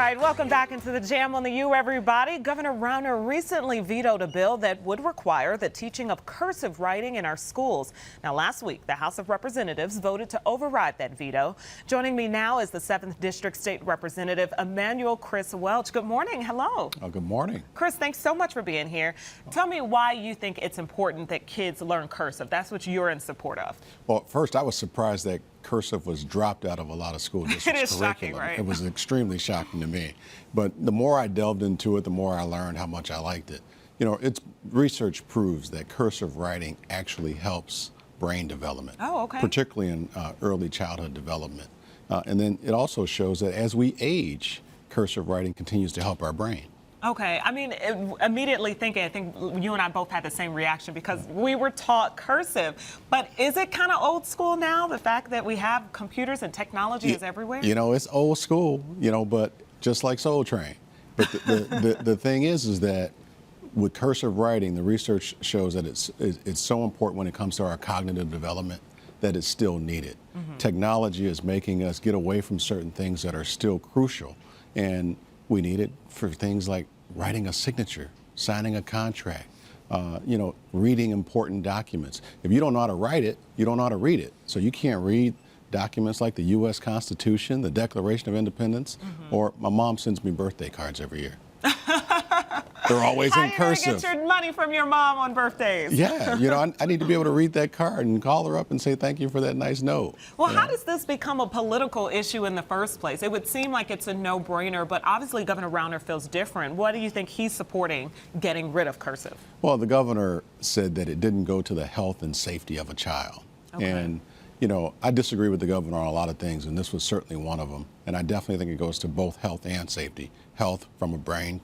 right, welcome back into the Jam on the U, everybody. Governor Rauner recently vetoed a bill that would require the teaching of cursive writing in our schools. Now, last week, the House of Representatives voted to override that veto. Joining me now is the 7th District State Representative Emanuel Welch. Good morning. Hello. Oh, good morning. Chris, thanks so much for being here. Tell me why you think it's important that kids learn cursive. That's what you're in support of. Well, first, I was surprised that cursive was dropped out of a lot of school districts' It is curriculum. shocking, right? It was extremely shocking to me. But the more I delved into it, the more I learned how much I liked it. You know, research proves that cursive writing actually helps brain development. Oh, okay. Particularly in early childhood development. And then it also shows that as we age, cursive writing continues to help our brain. Okay, I mean, immediately thinking, I think you and I both had the same reaction because we were taught cursive. But is it kind of old school now, the fact that we have computers and technology is everywhere? You know, it's old school, you know, but just like Soul Train. But the thing is that with cursive writing, the research shows that it's so important when it comes to our cognitive development that it's still needed. Mm-hmm. Technology is making us get away from certain things that are still crucial. And we need it for things like writing a signature, signing a contract, you know, reading important documents. If you don't know how to write it, you don't know how to read it. So you can't read documents like the U.S. Constitution, the Declaration of Independence, or my mom sends me birthday cards every year. They're always in cursive. How are you going to get your money from your mom on birthdays? Yeah, you know, I need to be able to read that card and call her up and say thank you for that nice note. Well, how does this become a political issue in the first place? It would seem like it's a no-brainer, but obviously Governor Rauner feels different. What do you think he's supporting getting rid of cursive? Well, the governor said that it didn't go to the health and safety of a child. Okay. And, you know, I disagree with the governor on a lot of things, and this was certainly one of them. And I definitely think it goes to both health and safety. Health from a brain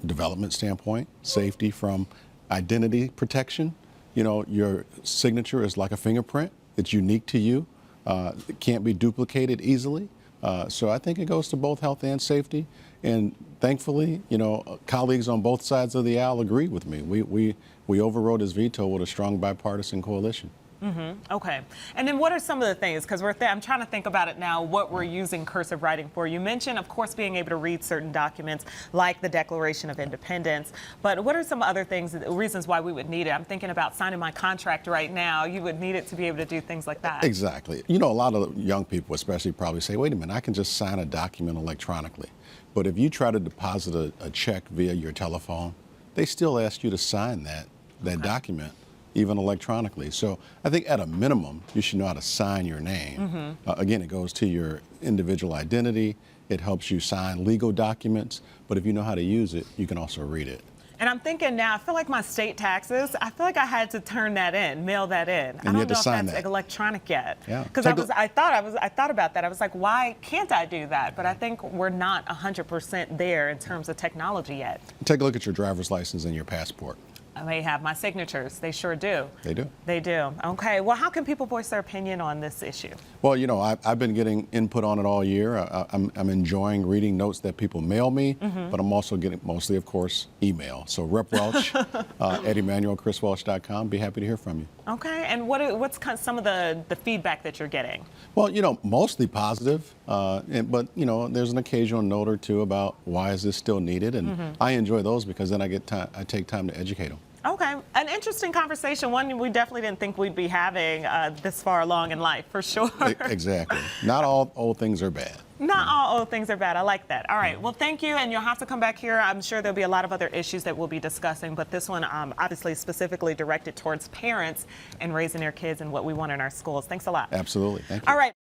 development standpoint, safety from identity protection. You know, your signature is like a fingerprint. It's unique to you. It can't be duplicated easily. So I think it goes to both health and safety. And thankfully, you know, colleagues on both sides of the aisle agree with me. We overrode his veto with a strong bipartisan coalition. Okay. And then what are some of the things, because I'm trying to think about it now, what we're using cursive writing for. You mentioned, of course, being able to read certain documents like the Declaration of Independence, but what are some other things, reasons why we would need it? I'm thinking about signing my contract right now. You would need it to be able to do things like that. Exactly. You know, a lot of young people especially probably say, wait a minute, I can just sign a document electronically. But if you try to deposit a check via your telephone, they still ask you to sign that document, even electronically. So I think at a minimum, you should know how to sign your name. Again, it goes to your individual identity. It helps you sign legal documents. But if you know how to use it, you can also read it. And I'm thinking now, I feel like my state taxes, I feel like I had to turn that in, mail that in. I don't know if that's electronic yet. Yeah. Because I thought about that. I was like, why can't I do that? But I think we're not 100% there in terms of technology yet. Take a look at your driver's license and your passport. They have my signatures. They sure do. They do. They do. Okay. Well, how can people voice their opinion on this issue? Well, you know, I've been getting input on it all year. I'm enjoying reading notes that people mail me, but I'm also getting mostly, of course, email. So Rep Welch at EmanuelChrisWelch.com. Be happy to hear from you. Okay. And what's some of the feedback that you're getting? Well, you know, mostly positive, but, you know, there's an occasional note or two about why is this still needed, and I enjoy those because then I take time to educate them. Okay. An interesting conversation, one we definitely didn't think we'd be having this far along in life, for sure. Exactly. Not all old things are bad. Not all old things are bad. I like that. All right. Well, thank you. And you'll have to come back here. I'm sure there'll be a lot of other issues that we'll be discussing, but this one obviously specifically directed towards parents and raising their kids and what we want in our schools. Thanks a lot. Absolutely. Thank you. All right.